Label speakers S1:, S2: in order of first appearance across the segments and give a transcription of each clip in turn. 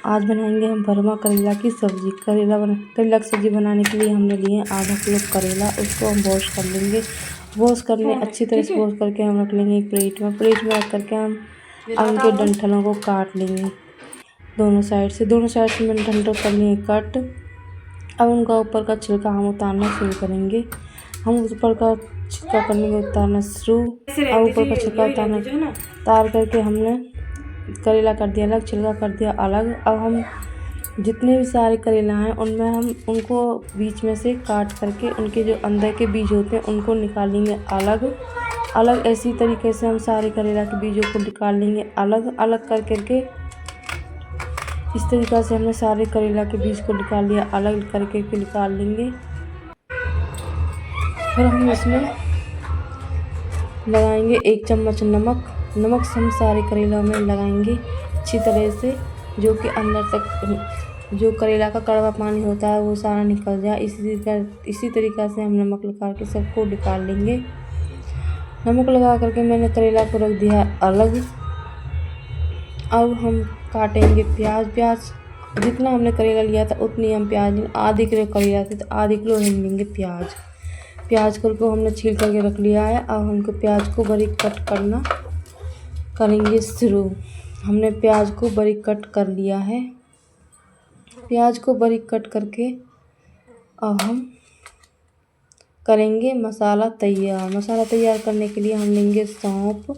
S1: आज बनाएंगे हम भरमा करेला की सब्ज़ी। करेला की सब्ज़ी बनाने के लिए हमने लिए आधा किलो करेला। उसको हम वॉश कर लेंगे। वॉश करने अच्छी तरह से वॉश करके हम रख लेंगे एक प्लेट में रख करके हम उनके डंठलों को काट लेंगे दोनों साइड से मैंने डंठल कर लिए कट। अब उनका ऊपर का छिलका हम उतारना शुरू करेंगे। हम ऊपर का छिलका करने को उतारना शुरू। अब ऊपर का छिलका उतार करके हमने करेला कर दिया अलग, छिलका कर दिया अलग। अब हम जितने भी सारे करेला हैं उनमें हम उनको बीच में से काट करके उनके जो अंदर के बीज होते हैं उनको निकालेंगे अलग अलग। इसी तरीके से हम सारे करेला के बीजों को निकाल लेंगे अलग अलग कर करके। इस तरीक़े से हमने सारे करेला के बीज को निकाल लिया, अलग करके निकाल लेंगे। फिर हम इसमें लगाएंगे 1 चम्मच नमक हम सारे करेला में लगाएंगे अच्छी तरह से, जो कि अंदर तक जो करेला का कड़वा पानी होता है वो सारा निकल जाए। इसी तरीक़ा से हम नमक लगा के सबको निकाल लेंगे। नमक लगा करके मैंने करेला को रख दिया अलग। अब हम काटेंगे प्याज जितना हमने करेला लिया था उतनी हम प्याज, आधे किलो करेला थे तो आधे किलो हम लेंगे प्याज को हमने छील करके रख लिया है। अब हमको प्याज को बारीक कट करेंगे शुरू। हमने प्याज को बारीक कट कर लिया है। प्याज को बारीक कट करके अब हम करेंगे मसाला तैयार करने के लिए हम लेंगे सौंफ,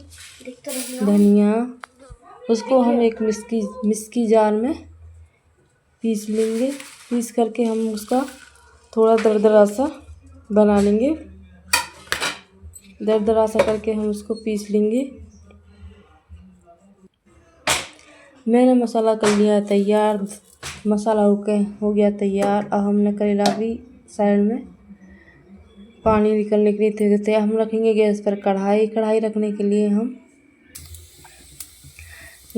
S1: धनिया। उसको हम एक मिक्सी जार में पीस लेंगे। पीस करके हम उसका थोड़ा दरदरा सा बना लेंगे। दरदरा सा करके हम उसको पीस लेंगे। मैंने मसाला कर लिया तैयार, मसाला हो गया तैयार। अब हमने करेला भी साइड में पानी निकलने के लिए तैयार हम रखेंगे। गैस पर कढ़ाई रखने के लिए हम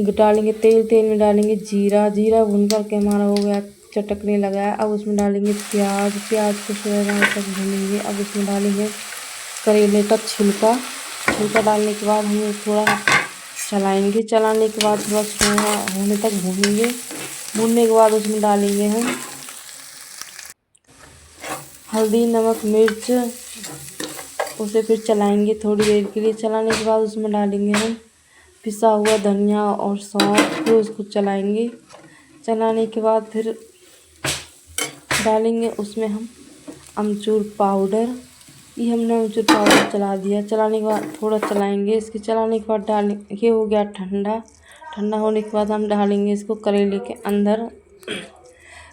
S1: डालेंगे तेल में डालेंगे जीरा भून करके हमारा हो गया चटकने लगा है। अब उसमें डालेंगे प्याज को थोड़ा तक भूनेंगे। अब उसमें डालेंगे करेले का छिलका डालने के बाद हम थोड़ा चलाने के बाद थोड़ा सोना होने तक भूनने के बाद उसमें डालेंगे हम हल्दी, नमक, मिर्च। उसे फिर चलाएंगे थोड़ी देर के लिए। चलाने के बाद उसमें डालेंगे हम पिसा हुआ धनिया और सौंफ। फिर उसको चलाने के बाद फिर डालेंगे उसमें हम अमचूर पाउडर। ये हमने अमचूर पाउडर चला दिया। चलाने के बाद थोड़ा चलाएंगे। इसके चलाने के बाद ये हो गया ठंडा होने के बाद हम डालेंगे इसको करेले के अंदर।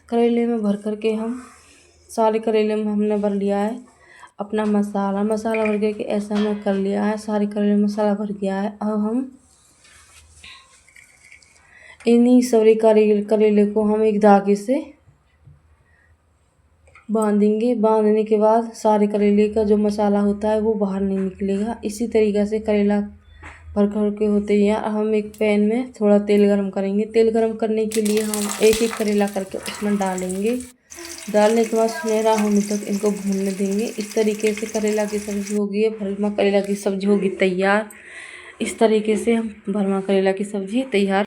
S1: करेले में भर करके हम सारे करेले में हमने भर लिया है अपना मसाला भर करके ऐसा हमने कर लिया है। सारे करेले में मसाला भर गया है। अब हम इन्हीं सारे करेले को हम एक धागे से बांधेंगे। बांधने के बाद सारे करेले का जो मसाला होता है वो बाहर नहीं निकलेगा। इसी तरीक़े से करेला भर के होते हैं। हम एक पैन में थोड़ा तेल गरम करेंगे। तेल गरम करने के लिए हम एक करेला करके उसमें डालेंगे। डालने के बाद सुनहरा होने तक इनको भूनने देंगे। इस तरीके से करेला की सब्ज़ी होगी है। भरमा करेला की सब्ज़ी होगी तैयार। इस तरीके से हम भरमा करेला की सब्ज़ी तैयार